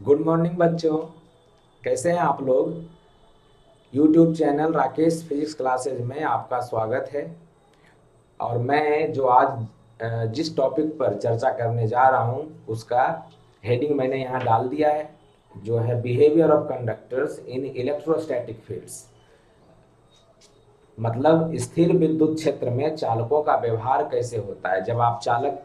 Good morning बच्चों। कैसे हैं आप लोग। YouTube channel Rakesh physics classes में आपका स्वागत है। और मैं जो आज जिस टॉपिक पर चर्चा करने जा रहा हूं उसका हेडिंग मैंने यहाँ डाल दिया है, जो है behaviour of conductors in electrostatic fields. मतलब स्थिर विद्युत क्षेत्र में चालकों का व्यवहार कैसे होता है। जब आप चालक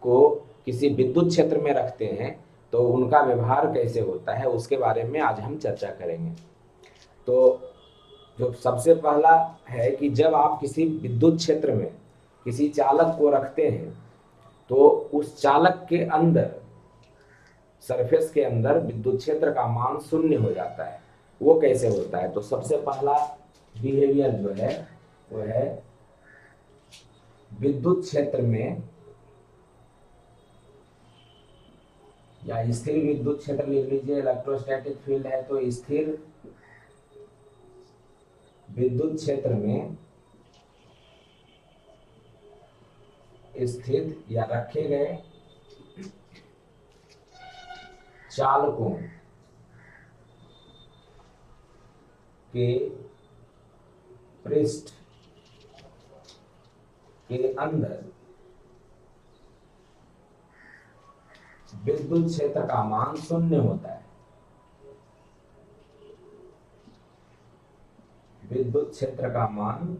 को किसी विद्युत क्षेत्र में रखते हैं तो उनका व्यवहार कैसे होता है, उसके बारे में आज हम चर्चा करेंगे। तो जो सबसे पहला है कि जब आप किसी विद्युत क्षेत्र में किसी चालक को रखते हैं तो उस चालक के अंदर, सरफेस के अंदर विद्युत क्षेत्र का मान शून्य हो जाता है। वो कैसे होता है, तो सबसे पहला बिहेवियर जो है वो है विद्युत क्षेत्र में या स्थिर विद्युत क्षेत्र लिख लीजिए। इलेक्ट्रोस्टैटिक फील्ड है तो स्थिर विद्युत क्षेत्र में स्थित या रखे गए चालकों के पृष्ठ के अंदर विद्युत क्षेत्र का मान शून्य होता है। विद्युत क्षेत्र का मान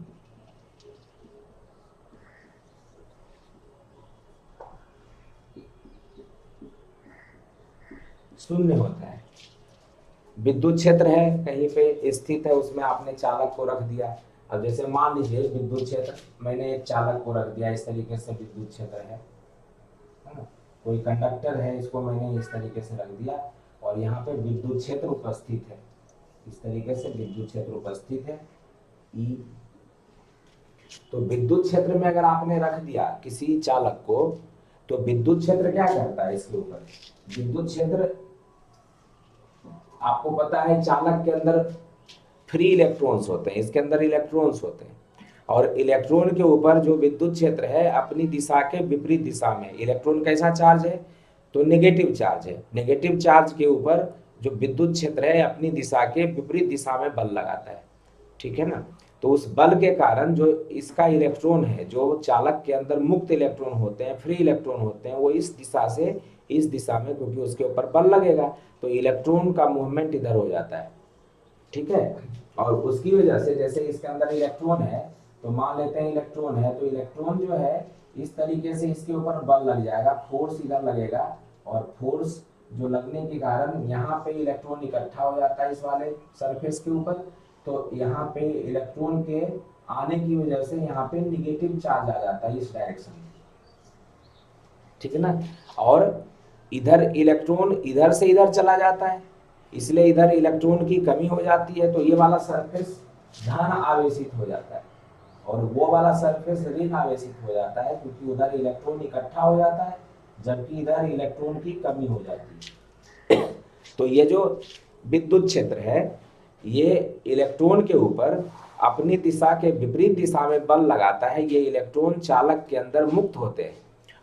शून्य होता है। विद्युत क्षेत्र है, कहीं पे स्थित है, उसमें आपने चालक को रख दिया। अब जैसे मान लीजिए विद्युत क्षेत्र, मैंने एक चालक को रख दिया, इस तरीके से विद्युत क्षेत्र है ना। कोई कंडक्टर है, इसको मैंने इस तरीके से रख दिया और यहाँ पे विद्युत क्षेत्र उपस्थित है। इस तरीके से विद्युत क्षेत्र उपस्थित है ई। तो विद्युत क्षेत्र में अगर आपने रख दिया किसी चालक को तो विद्युत क्षेत्र क्या करता है इसके ऊपर। विद्युत क्षेत्र, आपको पता है चालक के अंदर फ्री इलेक्ट्रॉन्स होते हैं, इसके अंदर इलेक्ट्रॉन्स होते हैं और इलेक्ट्रॉन के ऊपर जो विद्युत क्षेत्र है अपनी दिशा के विपरीत दिशा में, इलेक्ट्रॉन कैसा चार्ज है तो नेगेटिव चार्ज है। नेगेटिव चार्ज के ऊपर जो विद्युत क्षेत्र है अपनी दिशा के विपरीत दिशा में बल लगाता है, ठीक है ना। तो उस बल के कारण जो इसका इलेक्ट्रॉन है, जो चालक के अंदर मुक्त इलेक्ट्रॉन होते हैं, फ्री इलेक्ट्रॉन होते हैं, वो इस दिशा से इस दिशा में, क्योंकि उसके ऊपर बल लगेगा तो इलेक्ट्रॉन का मूवमेंट इधर हो जाता है, ठीक है। और उसकी वजह से जैसे इसके अंदर इलेक्ट्रॉन है तो मान लेते हैं इलेक्ट्रॉन है तो इलेक्ट्रॉन जो है इस तरीके से इसके ऊपर बल लग जाएगा, फोर्स इधर लगेगा और फोर्स जो लगने के कारण यहाँ पे इलेक्ट्रॉन इकट्ठा हो जाता है इस वाले सरफेस के ऊपर। तो यहाँ पे इलेक्ट्रॉन के आने की वजह से यहाँ पे निगेटिव चार्ज आ जाता है इस डायरेक्शन में, ठीक है ना। और इधर इलेक्ट्रॉन इधर से इधर चला जाता है, इसलिए इधर इलेक्ट्रॉन की कमी हो जाती है तो ये वाला सरफेस धन आवेशित हो जाता है और वो वाला सरफेस ऋण आवेशित हो जाता है, क्योंकि उधर इलेक्ट्रॉन इकट्ठा हो जाता है जबकि इधर इलेक्ट्रॉन की कमी हो जाती है। तो ये जो विद्युत क्षेत्र है ये इलेक्ट्रॉन के ऊपर अपनी दिशा के विपरीत दिशा में बल लगाता है। ये इलेक्ट्रॉन चालक के अंदर मुक्त होते हैं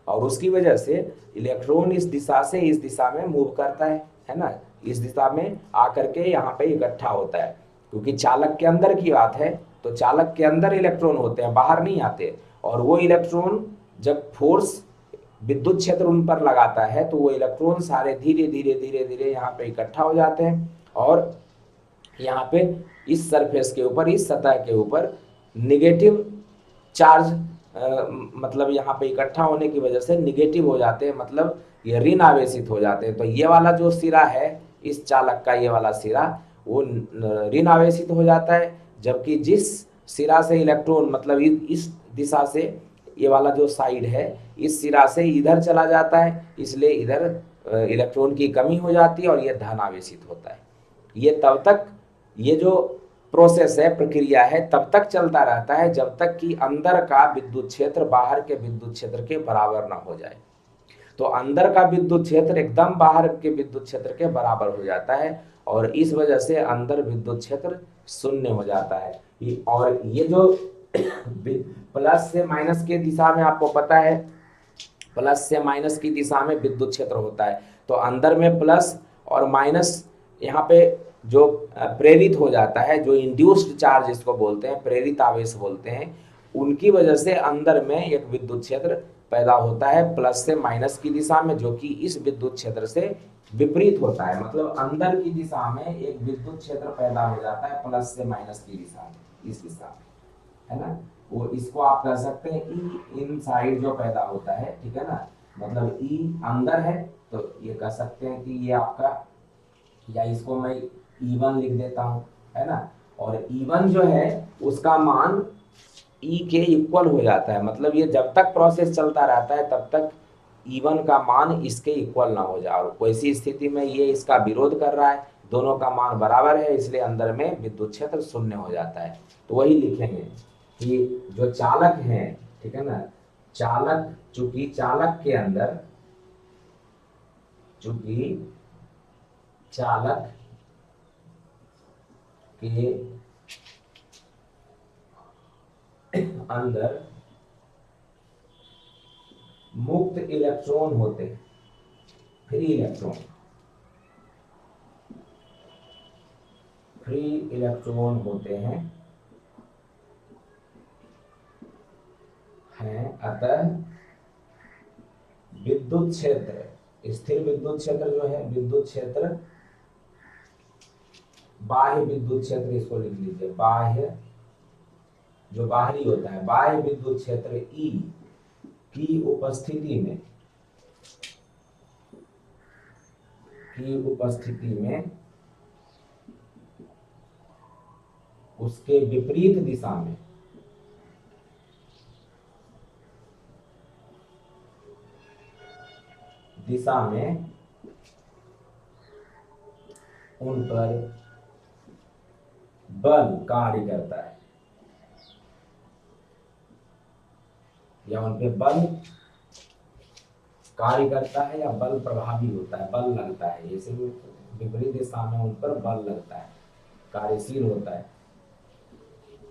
और उसकी वजह से इलेक्ट्रॉन इस दिशा से इस दिशा में मूव करता है ना। इस दिशा में आकर के यहाँ पे इकट्ठा होता है, क्योंकि चालक के अंदर की बात है तो चालक के अंदर इलेक्ट्रॉन होते हैं, बाहर नहीं आते। और वो इलेक्ट्रॉन जब फोर्स विद्युत क्षेत्र उन पर लगाता है तो वो इलेक्ट्रॉन सारे धीरे धीरे धीरे धीरे यहाँ पे इकट्ठा हो जाते हैं और यहाँ पे इस सरफेस के ऊपर, इस सतह के ऊपर निगेटिव चार्ज मतलब यहाँ पे इकट्ठा होने की वजह से निगेटिव हो जाते हैं, मतलब ये ऋण आवेशित हो जाते हैं। तो ये वाला जो सिरा है इस चालक का, ये वाला सिरा वो ऋण आवेशित हो जाता है, जबकि जिस सिरा से इलेक्ट्रॉन मतलब इस दिशा से ये वाला जो साइड है इस सिरा से इधर चला जाता है, इसलिए इधर इलेक्ट्रॉन की कमी हो जाती है और ये धन आवेशित होता है। ये तब तक, ये जो प्रोसेस है, प्रक्रिया है, तब तक चलता रहता है जब तक कि अंदर का विद्युत क्षेत्र बाहर के विद्युत क्षेत्र के बराबर ना हो जाए। तो अंदर का विद्युत क्षेत्र एकदम बाहर के विद्युत क्षेत्र के बराबर हो जाता है और इस वजह से अंदर विद्युत क्षेत्र शून्य हो जाता है। और ये जो प्लस से माइनस के दिशा में, आपको पता है प्लस से माइनस की दिशा में विद्युत क्षेत्र होता है, तो अंदर में प्लस और माइनस यहाँ पे जो प्रेरित हो जाता है, जो इंड्यूस्ड चार्ज इसको बोलते हैं, प्रेरित आवेश बोलते हैं, उनकी वजह से अंदर में एक विद्युत क्षेत्र पैदा होता है प्लस से माइनस की दिशा में, जो कि इस विद्युत क्षेत्र से विपरीत होता है। मतलब अंदर की दिशा में एक विद्युत क्षेत्र पैदा हो जाता है प्लस से माइनस की दिशा में, इस दिशा में, है ना। वो इसको आप कह सकते हैं ई इनसाइड जो पैदा होता है, ठीक है ना। मतलब ई अंदर है तो ये कह सकते हैं कि ये आपका, या इसको मैं E1 लिख देता हूं, है ना। और E1 जो है उसका मान E के इक्वल हो जाता है। मतलब ये जब तक प्रोसेस चलता रहता है तब तक E1 का मान इसके इक्वल ना हो जाए, और वैसी स्थिति में ये इसका विरोध कर रहा है, दोनों का मान बराबर है, इसलिए अंदर में विद्युत क्षेत्र शून्य हो जाता है। तो वही लिखेंगे कि जो चालक है, ठीक है ना, चालक, चूंकि चालक के अंदर, चूंकि चालक के अंदर मुक्त इलेक्ट्रॉन होते हैं, फ्री इलेक्ट्रॉन, फ्री इलेक्ट्रॉन होते हैं, अतः विद्युत क्षेत्र, स्थिर विद्युत क्षेत्र जो है, विद्युत क्षेत्र, बाह्य विद्युत क्षेत्र इसको लिख लीजिए, बाह्य जो बाहरी होता है, बाह्य विद्युत क्षेत्र ई की उपस्थिति में, उसके विपरीत दिशा में, उन पर बल कार्य करता है, या उन पे बल कार्य करता है, या बल प्रभावी होता है, बल लगता है, जैसे विपरीत दिशा में उन पर बल लगता है, कार्यशील होता है,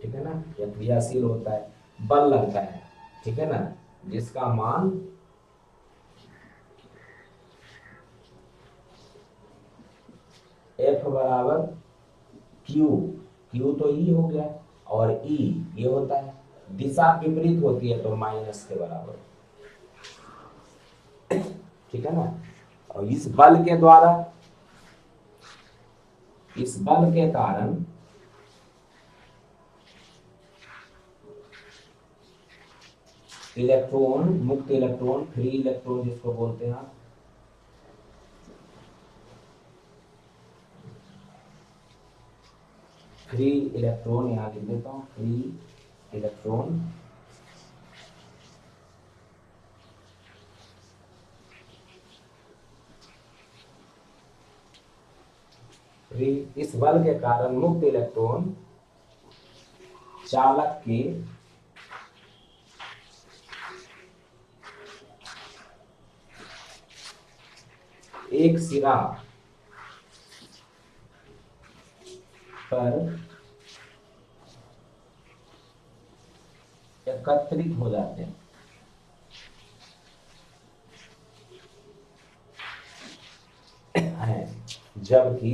ठीक है ना, या क्रियाशील होता है, बल लगता है, ठीक है ना, जिसका मान F बराबर Q, Q तो E हो गया, और E ये होता है, दिशा विपरीत होती है तो माइनस के बराबर, ठीक है ना। और इस बल के द्वारा, इस बल के कारण इलेक्ट्रॉन, मुक्त इलेक्ट्रॉन, फ्री इलेक्ट्रॉन जिसको बोलते हैं आप, फ्री इलेक्ट्रॉन यहां लिख देता हूं, फ्री इलेक्ट्रॉन फ्री, इस बल के कारण मुक्त इलेक्ट्रॉन चालक के एक सिरा पर एकत्रित हो जाते हैं, जबकि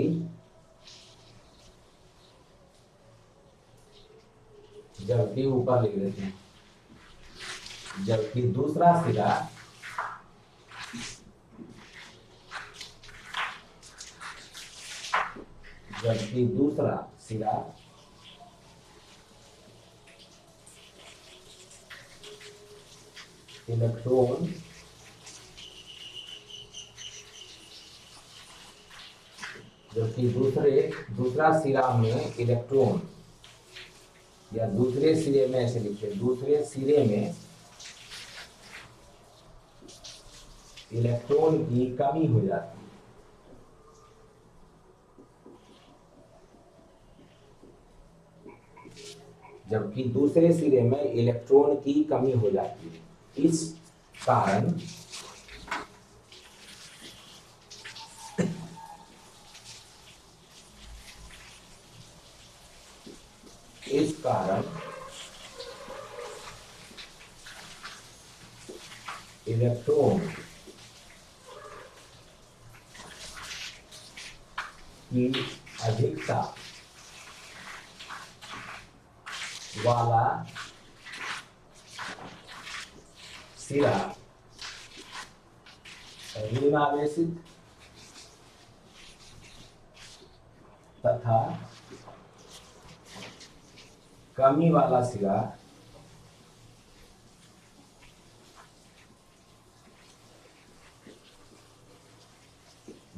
ऊपर लिख देते हैं, जबकि दूसरा सिरा इलेक्ट्रॉन जबकि दूसरा सिरा में इलेक्ट्रॉन, या दूसरे सिरे में, ऐसे लिखिए, दूसरे सिरे में इलेक्ट्रॉन की कमी हो जाती है, जबकि दूसरे सिरे में इलेक्ट्रॉन की कमी हो जाती है। कारण इस कारण इलेक्ट्रॉन की अधिकता वाला सिरा ऋण आवेशित तथा कमी वाला सिरा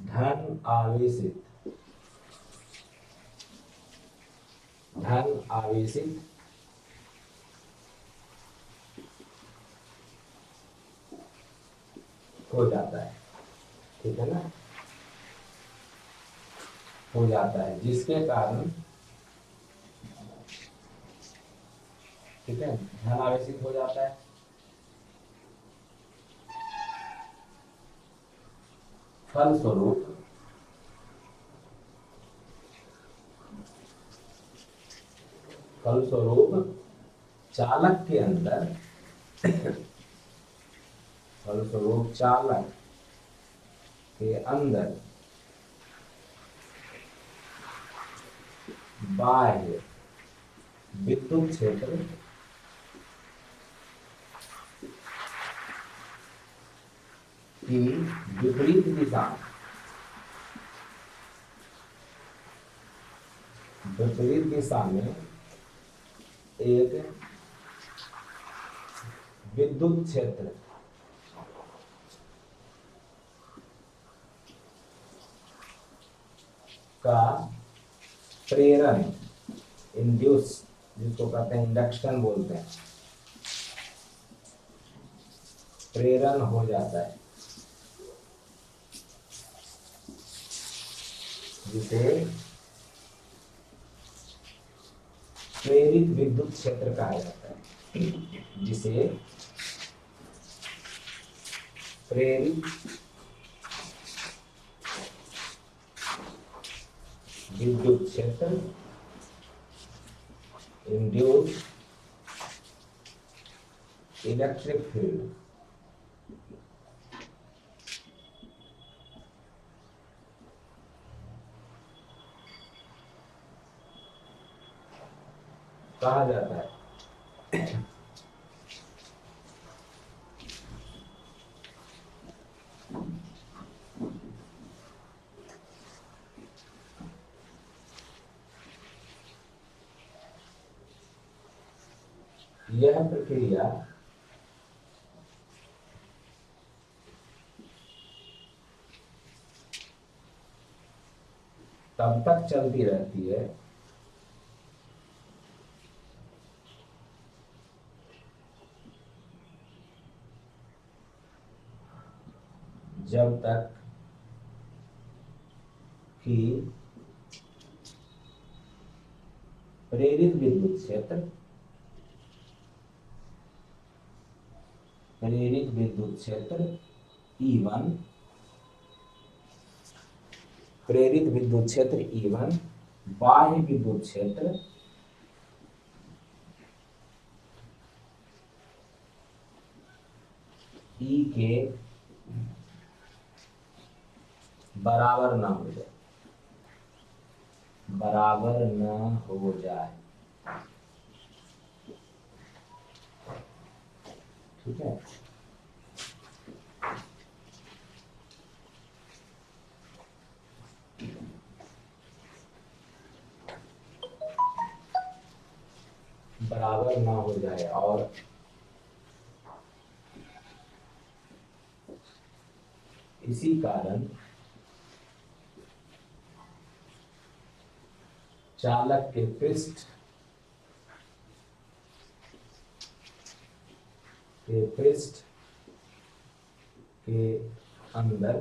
धन आवेशित हो जाता है। ठीक है ना, हो जाता है, जिसके कारण, ठीक है, धन आवेशित हो जाता है। फलस्वरूप चालक के अंदर फलस्वरूप चालक के अंदर बाह्य विद्युत क्षेत्र की विपरीत दिशा में एक विद्युत क्षेत्र का प्रेरण, इंड्यूस, जिसको कहते हैं इंडक्शन बोलते हैं, प्रेरण हो जाता है, जिसे प्रेरित विद्युत क्षेत्र कहा जाता है। जिसे प्रेरित विद्युत क्षेत्र, इंड्यूस इलेक्ट्रिक फील्ड कहा जाता है। यह प्रक्रिया तब तक चलती रहती है जब तक कि प्रेरित विद्युत क्षेत्र E1, प्रेरित विद्युत क्षेत्र E1 बाह्य विद्युत क्षेत्र E के बराबर न हो जाए, ठीक है। बराबर ना हो जाए और इसी कारण चालक के पृष्ठ के अंदर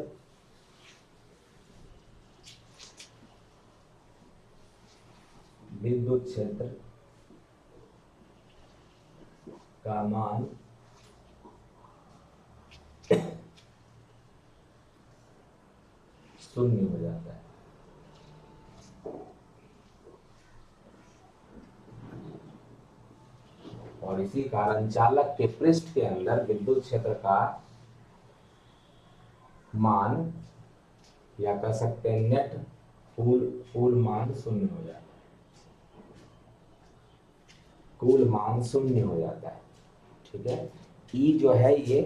विद्युत क्षेत्र का मान शून्य हो जाता है। और इसी कारण चालक के पृष्ठ के अंदर विद्युत क्षेत्र का मान, या कह सकते हैं नेट कुल मान शून्य हो जाता है, कुल मान शून्य हो जाता है। ठीक है, ई जो है ये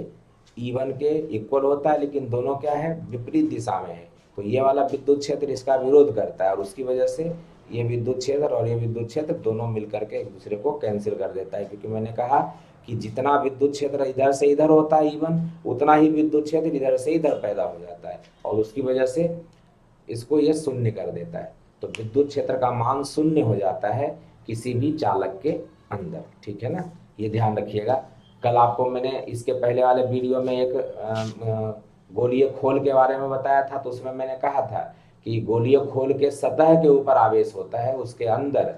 E1 के इक्वल होता है, लेकिन दोनों क्या है, विपरीत दिशा में है। तो ये वाला विद्युत क्षेत्र इसका विरोध करता है और उसकी वजह से ये विद्युत क्षेत्र और ये विद्युत क्षेत्र दोनों मिलकर के एक दूसरे को कैंसिल कर देता है। क्योंकि मैंने कहा कि जितना विद्युत क्षेत्र इधर से इधर होता है E1, उतना ही विद्युत क्षेत्र इधर से इधर पैदा हो जाता है और उसकी वजह से इसको ये शून्य कर देता है। तो विद्युत क्षेत्र का मान शून्य हो जाता है किसी भी चालक के अंदर। ठीक है ना, ये ध्यान रखिएगा। कल आपको मैंने इसके पहले वाले वीडियो में एक गोलीय खोल के बारे में बताया था, तो उसमें मैंने कहा था कि गोलीय खोल के सतह के ऊपर आवेश होता है, उसके अंदर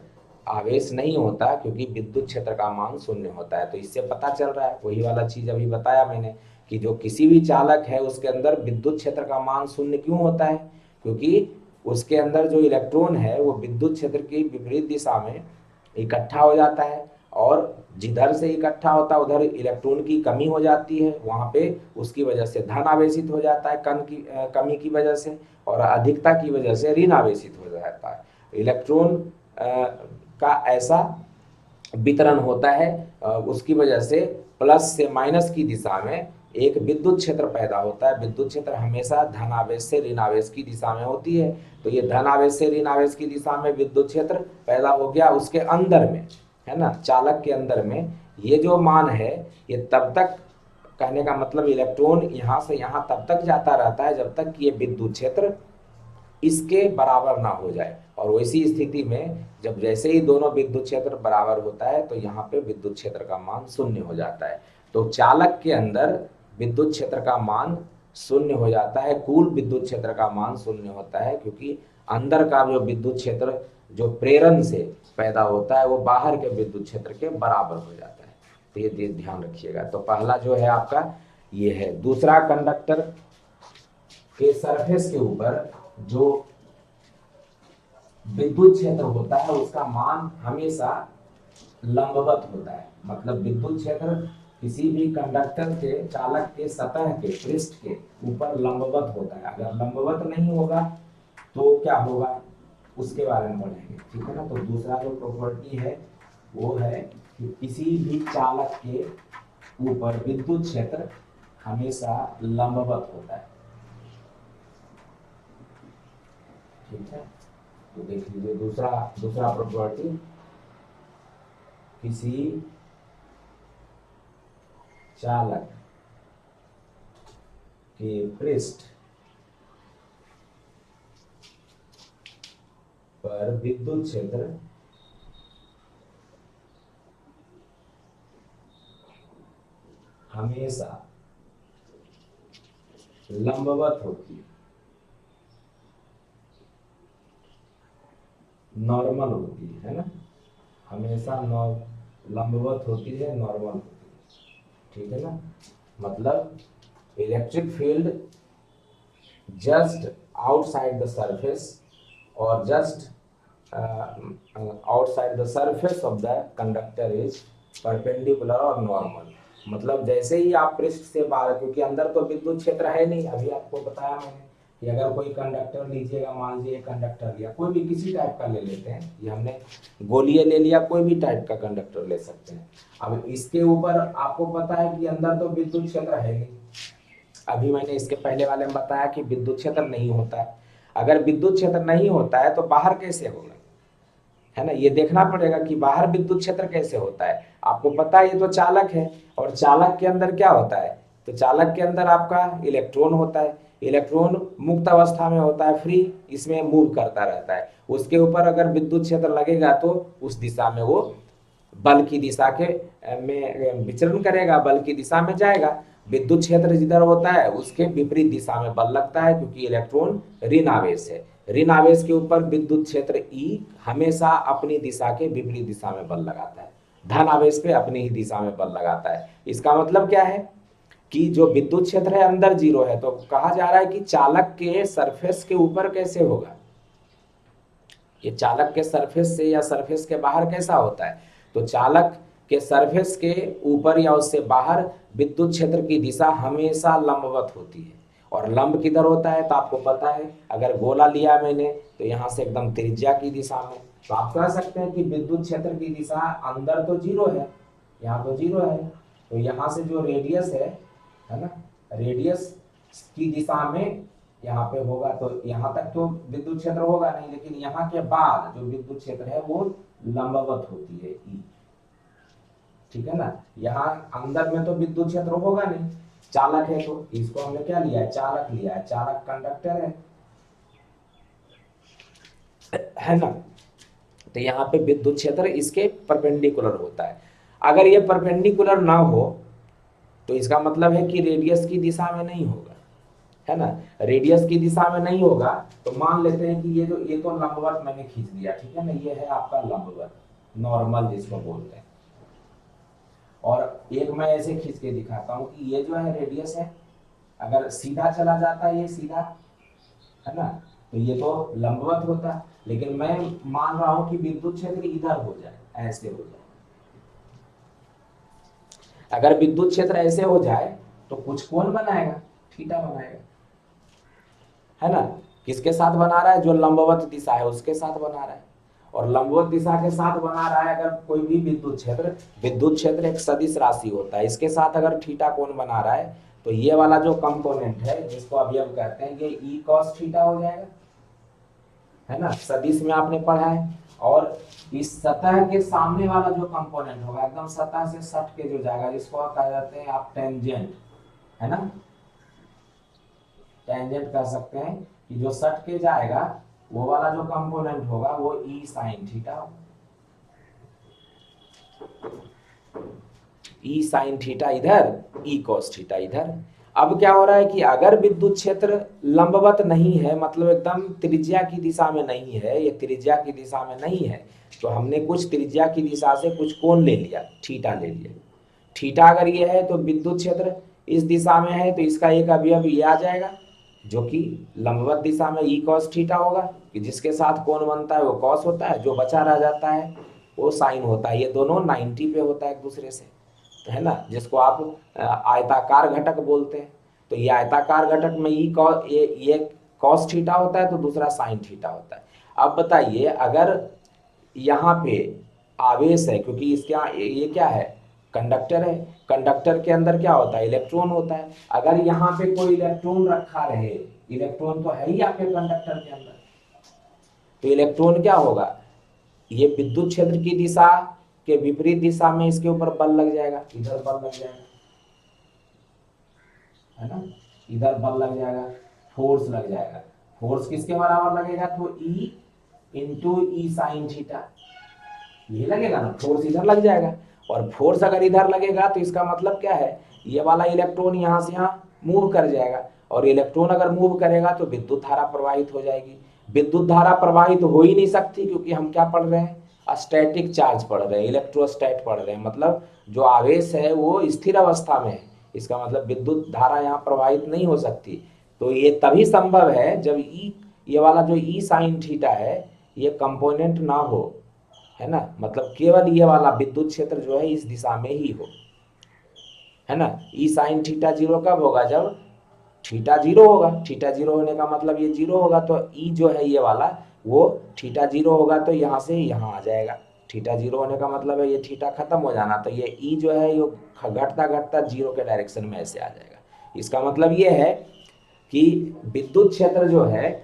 आवेश नहीं होता, क्योंकि विद्युत क्षेत्र का मान शून्य होता है। तो इससे पता चल रहा है, वही वाला चीज अभी बताया मैंने कि जो किसी भी चालक है उसके अंदर विद्युत क्षेत्र का मान शून्य क्यों होता है, क्योंकि उसके अंदर जो इलेक्ट्रॉन है वो विद्युत क्षेत्र की विपरीत दिशा में इकट्ठा हो जाता है और जिधर से इकट्ठा होता है उधर इलेक्ट्रॉन की कमी हो जाती है, वहां पे उसकी वजह से धन आवेशित हो जाता है कमी की वजह से, और अधिकता की वजह से ऋण आवेशित हो जाता है। इलेक्ट्रॉन का ऐसा वितरण होता है, उसकी वजह से प्लस से माइनस की दिशा में एक विद्युत क्षेत्र पैदा होता है। विद्युत क्षेत्र हमेशा धन आवेश से ऋण आवेश की दिशा में होती है। तो ये धन आवेश से ऋण आवेश की दिशा में विद्युत क्षेत्र पैदा हो गया, उसके अंदर में है ना, चालक के अंदर में ये जो मान है ये तब तक, कहने का मतलब इलेक्ट्रॉन यहाँ से यहाँ तब तक जाता रहता है जब तक ये विद्युत क्षेत्र इसके बराबर ना हो जाए। और वैसी स्थिति में जब जैसे ही दोनों विद्युत क्षेत्र बराबर होता है तो यहाँ पे विद्युत क्षेत्र का मान शून्य हो जाता है। तो चालक के अंदर विद्युत क्षेत्र का मान शून्य हो जाता है, कुल विद्युत क्षेत्र का मान शून्य होता है, क्योंकि अंदर का जो विद्युत क्षेत्र जो प्रेरण से पैदा होता है वो बाहर के विद्युत क्षेत्र के बराबर हो जाता है। तो ये ध्यान रखिएगा। तो पहला जो है आपका ये है। दूसरा, कंडक्टर के सरफेस के ऊपर जो विद्युत क्षेत्र होता है उसका मान हमेशा लंबवत होता है। मतलब विद्युत क्षेत्र किसी भी कंडक्टर के, चालक के सतह के, पृष्ठ के ऊपर लंबवत होता है। अगर लंबवत नहीं होगा तो क्या होगा उसके बारे में पढ़ेंगे। ठीक है ना। तो दूसरा जो प्रॉपर्टी है वो है कि किसी भी चालक के ऊपर विद्युत क्षेत्र हमेशा लंबवत होता है। ठीक है, तो देख लीजिए दूसरा प्रॉपर्टी, किसी चालक के पृष्ठ पर विद्युत क्षेत्र हमेशा लंबवत होती है, नॉर्मल होती है ना, हमेशा लंबवत होती है, नॉर्मल होती है। ठीक है ना। मतलब electric field just outside the surface और just outside the surface of the conductor is perpendicular और नॉर्मल। मतलब जैसे ही आप पृष्ठ से बाहर, क्योंकि अंदर तो विद्युत क्षेत्र है नहीं, अभी आपको बताया मैंने कि अगर कोई कंडक्टर लीजिएगा, मान लीजिए कंडक्टर लिया, कोई भी किसी टाइप का ले लेते हैं, ये हमने गोलीय ले लिया, कोई भी टाइप का कंडक्टर ले सकते हैं। अब इसके ऊपर आपको पता है कि अंदर तो विद्युत क्षेत्र है नहीं। अभी मैंने इसके पहले वाले में बताया कि विद्युत क्षेत्र नहीं होता है। अगर विद्युत क्षेत्र नहीं होता है तो बाहर कैसे होगा, है ना, ये देखना पड़ेगा कि बाहर विद्युत क्षेत्र कैसे होता है। आपको पता है ये तो चालक है, और चालक के अंदर क्या होता है, तो चालक के अंदर आपका इलेक्ट्रॉन होता है। इलेक्ट्रॉन मुक्त अवस्था में होता है, फ्री, इसमें मूव करता रहता है। उसके ऊपर अगर विद्युत क्षेत्र लगेगा तो उस दिशा में वो बल की दिशा के में विचरण करेगा, बल की दिशा में जाएगा। विद्युत क्षेत्र जिधर होता है उसके विपरीत दिशा में बल लगता है, क्योंकि इलेक्ट्रॉन ऋण आवेश है। ऋण आवेश के ऊपर विद्युत क्षेत्र ई हमेशा अपनी दिशा के विपरीत दिशा में बल लगाता है, धन आवेश पे अपनी ही दिशा में बल लगाता है। इसका मतलब क्या है कि जो विद्युत क्षेत्र है अंदर जीरो है, तो कहा जा रहा है कि चालक के सरफेस के ऊपर कैसे होगा, ये चालक के सरफेस से या सरफेस के बाहर कैसा होता है। तो चालक के सरफेस के ऊपर या उससे बाहर विद्युत क्षेत्र की दिशा हमेशा लंबवत होती है, और लंब किधर होता है तो आपको पता है, अगर गोला लिया मैंने तो यहाँ से एकदम त्रिज्या की दिशा में, तो आप कह सकते हैं कि विद्युत क्षेत्र की दिशा अंदर तो जीरो है, यहाँ तो जीरो है, तो यहाँ से जो रेडियस है ना, रेडियस की दिशा में यहाँ पे होगा, तो यहाँ तक तो विद्युत क्षेत्र होगा नहीं, लेकिन यहाँ के बाद जो विद्युत क्षेत्र है वो लंबवत होती है ई, ठीक है ना। यहाँ अंदर में तो विद्युत क्षेत्र होगा नहीं, चालक है तो इसको हमने क्या लिया है, चालक लिया है, चालक कंडक्टर है ना। तो यहाँ पे विद्युत क्षेत्र इसके परपेंडिकुलर होता है। अगर ये परपेंडिकुलर ना हो तो इसका मतलब है कि रेडियस की दिशा में नहीं होगा, है ना। रेडियस की दिशा में नहीं होगा तो मान लेते हैं कि ये तो लंबवत मैंने खींच दिया, ठीक है ना, ये है आपका लंबवत, नॉर्मल जिसको बोलते हैं। और एक मैं ऐसे खींच के दिखाता हूँ कि ये जो है रेडियस है, अगर सीधा चला जाता है ये सीधा, है ना, तो ये तो लंबवत होता, लेकिन मैं मान रहा हूं कि विद्युत क्षेत्र इधर हो जाए, ऐसे हो जाए। अगर विद्युत क्षेत्र ऐसे हो जाए तो कुछ कोण बनाएगा, थीटा बनाएगा, है ना। किसके साथ बना रहा है, जो लंबवत दिशा है उसके साथ बना रहा है, और लंबवत दिशा के साथ बना रहा है अगर कोई भी विद्युत क्षेत्र एक सदिश राशि होता है, इसके साथ अगर थीटा कोण बना रहा है तो ये वाला जो कंपोनेंट है जिसको अवयव कहते हैं ये ई कॉस थीटा हो जाएगा, है ना, सदिश में आपने पढ़ा है। और इस सतह के सामने वाला जो कंपोनेंट होगा एकदम सतह से सट के जो जाएगा, जिसको कह जाते हैं आप टेंजेंट, है ना, टेंजेंट कह सकते हैं कि जो सट के जाएगा वो वाला जो कंपोनेंट होगा वो ई साइन थीटा होगा, ई साइन थीटा इधर, ई कॉस थीटा इधर। अब क्या हो रहा है कि अगर विद्युत क्षेत्र लंबवत नहीं है, मतलब एकदम त्रिज्या की दिशा में नहीं है, ये त्रिज्या की दिशा में नहीं है, तो हमने कुछ त्रिज्या की दिशा से कुछ कोण ले लिया, थीटा ले लिया। थीटा अगर ये है तो विद्युत क्षेत्र इस दिशा में है, तो इसका एक अवयव ये आ जाएगा जो कि लंबवत दिशा में ई कॉस थीटा होगा, कि जिसके साथ कोण बनता है वो कॉस होता है, जो बचा रह जाता है वो साइन होता है। ये दोनों 90 पे होता है एक दूसरे से, है ना, जिसको आप आयताकार घटक बोलते हैं। तो ये आयताकार घटक में ये कॉस थीटा होता है तो दूसरा साइन थीटा होता है। अब बताइए, अगर यहाँ पे आवेश है, क्योंकि इसके यहाँ ये क्या है, कंडक्टर है, कंडक्टर के अंदर क्या होता है, इलेक्ट्रॉन होता है। अगर यहाँ पे कोई इलेक्ट्रॉन रखा रहे, इलेक्ट्रॉन तो है ही आपके कंडक्टर के अंदर, तो इलेक्ट्रॉन क्या होगा, ये विद्युत क्षेत्र की दिशा के विपरीत दिशा में इसके ऊपर बल लग जाएगा, इधर बल लग जाएगा, है ना, इधर बल लग जाएगा, फोर्स लग जाएगा। फोर्स किसके बराबर लगेगा, तो ई इंटू ई साइन थीटा, ये लगेगा ना, फोर्स इधर लग जाएगा। और फोर्स अगर इधर लगेगा तो इसका मतलब क्या है, ये वाला इलेक्ट्रॉन यहाँ से यहाँ मूव कर जाएगा, और इलेक्ट्रॉन अगर मूव करेगा तो विद्युत धारा प्रवाहित हो जाएगी। विद्युत धारा प्रवाहित हो ही नहीं सकती, क्योंकि हम क्या पढ़ रहे हैं, स्टैटिक चार्ज पढ़ रहे हैं, इलेक्ट्रोस्टैट पढ़ रहे हैं, मतलब जो आवेश है वो स्थिर अवस्था में है, इसका मतलब विद्युत धारा यहाँ प्रवाहित नहीं हो सकती। तो ये तभी संभव है जब ये वाला जो ई साइन थीटा है ये कंपोनेंट ना हो, है ना, मतलब केवल ये वाला विद्युत क्षेत्र जो है इस दिशा में ही हो, है ना। ई साइन थीटा जीरो कब होगा, जब थीटा जीरो होगा, थीटा जीरो होने का मतलब ये जीरो होगा, तो ई जो है ये वाला वो थीटा जीरो होगा तो यहाँ से यहाँ आ जाएगा। थीटा जीरो होने का मतलब है ये थीटा खत्म हो जाना, तो ये ई जो है ये घटता घटता जीरो के डायरेक्शन में ऐसे आ जाएगा। इसका मतलब ये है कि विद्युत क्षेत्र जो है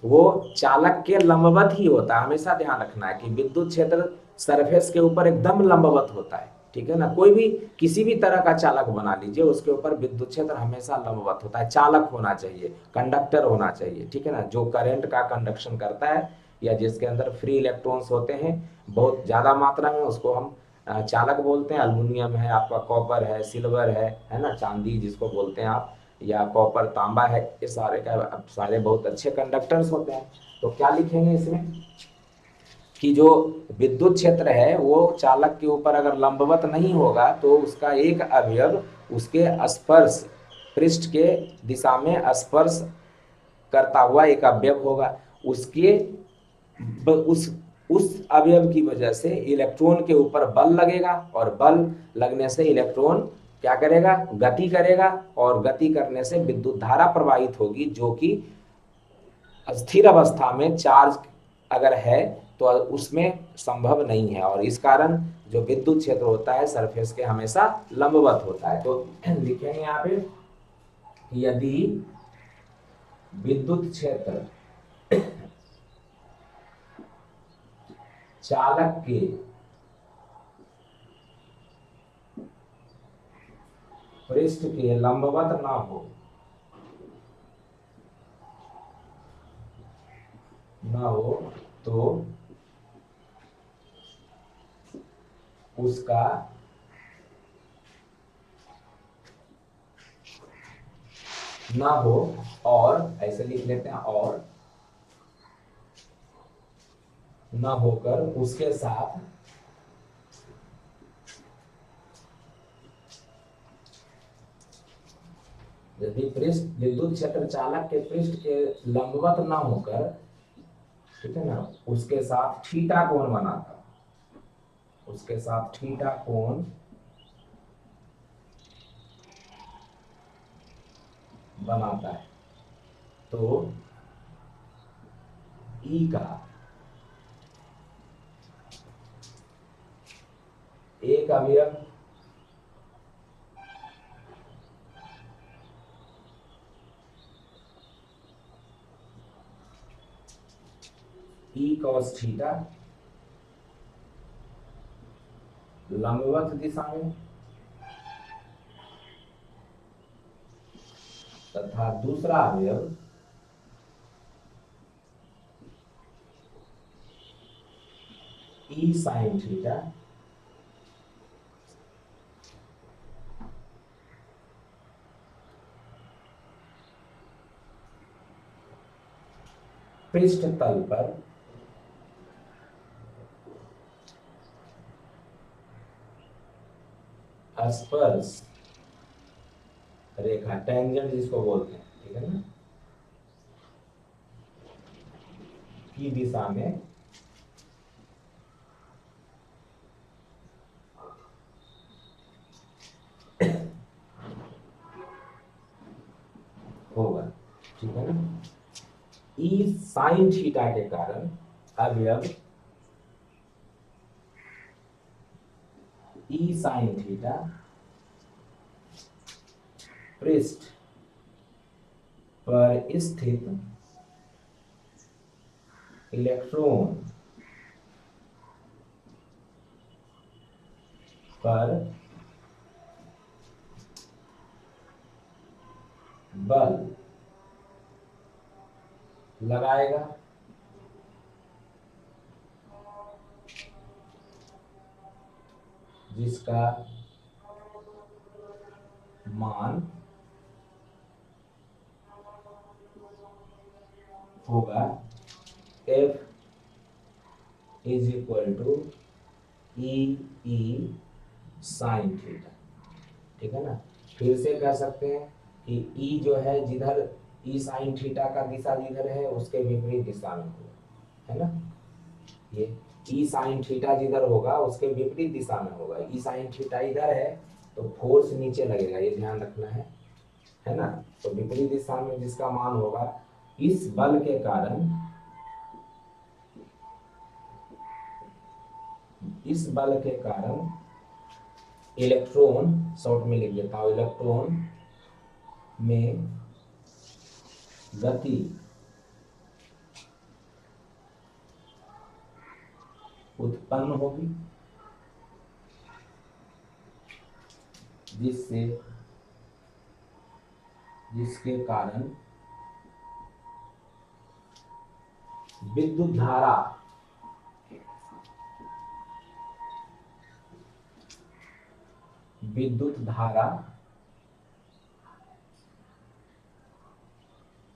वो चालक के लंबवत ही होता है, हमेशा ध्यान रखना है कि विद्युत क्षेत्र सरफेस के ऊपर एकदम लंबवत होता है, ठीक है ना। कोई भी किसी भी तरह का चालक बना लीजिए, उसके ऊपर विद्युत क्षेत्र हमेशा लंबवत होता है। चालक होना चाहिए, कंडक्टर होना चाहिए, ठीक है ना, जो करंट का कंडक्शन करता है या जिसके अंदर फ्री इलेक्ट्रॉन्स होते हैं बहुत ज़्यादा मात्रा में, उसको हम चालक बोलते हैं। अल्युमिनियम है, आपका कॉपर है, सिल्वर है ना, चांदी जिसको बोलते हैं आप, या कॉपर तांबा है, ये सारे का सारे बहुत अच्छे कंडक्टर्स होते हैं। तो क्या लिखेंगे इसमें कि जो विद्युत क्षेत्र है वो चालक के ऊपर अगर लंबवत नहीं होगा तो उसका एक अवयव उसके स्पर्श पृष्ठ के दिशा में स्पर्श करता हुआ एक अवयव होगा, उसके उस अवयव की वजह से इलेक्ट्रॉन के ऊपर बल लगेगा, और बल लगने से इलेक्ट्रॉन क्या करेगा, गति करेगा, और गति करने से विद्युत धारा प्रवाहित होगी, जो कि स्थिर अवस्था में चार्ज अगर है तो उसमें संभव नहीं है, और इस कारण जो विद्युत क्षेत्र होता है सरफेस के हमेशा लंबवत होता है। तो लिखेंगे यहाँ पे, यदि विद्युत क्षेत्र चालक के पृष्ठ के लंबवत ना हो, तो उसका ना हो, और ऐसे लिख लेते हैं, और ना होकर उसके साथ यदि पृष्ठ विद्युत क्षेत्र चालक के पृष्ठ के लंबवत ना होकर, ठीक है ना, उसके साथ थीटा कोण बनाता, उसके साथ थीटा कोण बनाता है, तो ई का एक अवयव ई कॉस थीटा लंबवत दिशा में, तथा दूसरा अवयव ई साइन थीटा पृष्ठ तल पर स्पर्श रेखा, टेंजेंट जिसको बोलते हैं, ठीक है ना, की दिशा में होगा, ठीक है ना। ई साइन थीटा के कारण अवयव ई साइन थीटा पृष्ठ पर स्थित इलेक्ट्रॉन पर बल लगाएगा, जिसका मान होगा F is equal to E sine theta, ठीक है ना। फिर से कह सकते हैं कि ई जो है जिधर ई साइन थीटा का दिशा जिधर है उसके विपरीत दिशा में होगा, है ना। ये ई साइन थीटा जिधर होगा उसके विपरीत दिशा में होगा। ई साइन थीटा इधर है तो फोर्स नीचे लगेगा, ये ध्यान रखना है ना। तो विपरीत दिशा में जिसका मान होगा, इस बल के कारण, इस बल के कारण इलेक्ट्रॉन, शॉर्ट में लिख देता हूं, इलेक्ट्रॉन में गति उत्पन्न होगी, जिसके कारण विद्युत धारा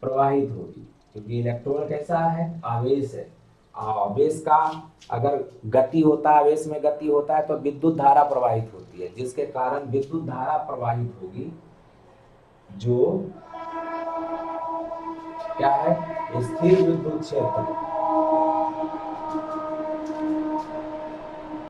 प्रवाहित होगी, क्योंकि इलेक्ट्रॉन कैसा है, आवेश है। आवेश का अगर गति होता है, आवेश में गति होता है तो विद्युत धारा प्रवाहित होती है, जिसके कारण विद्युत धारा प्रवाहित होगी, जो क्या है, स्थिर विद्युत क्षेत्र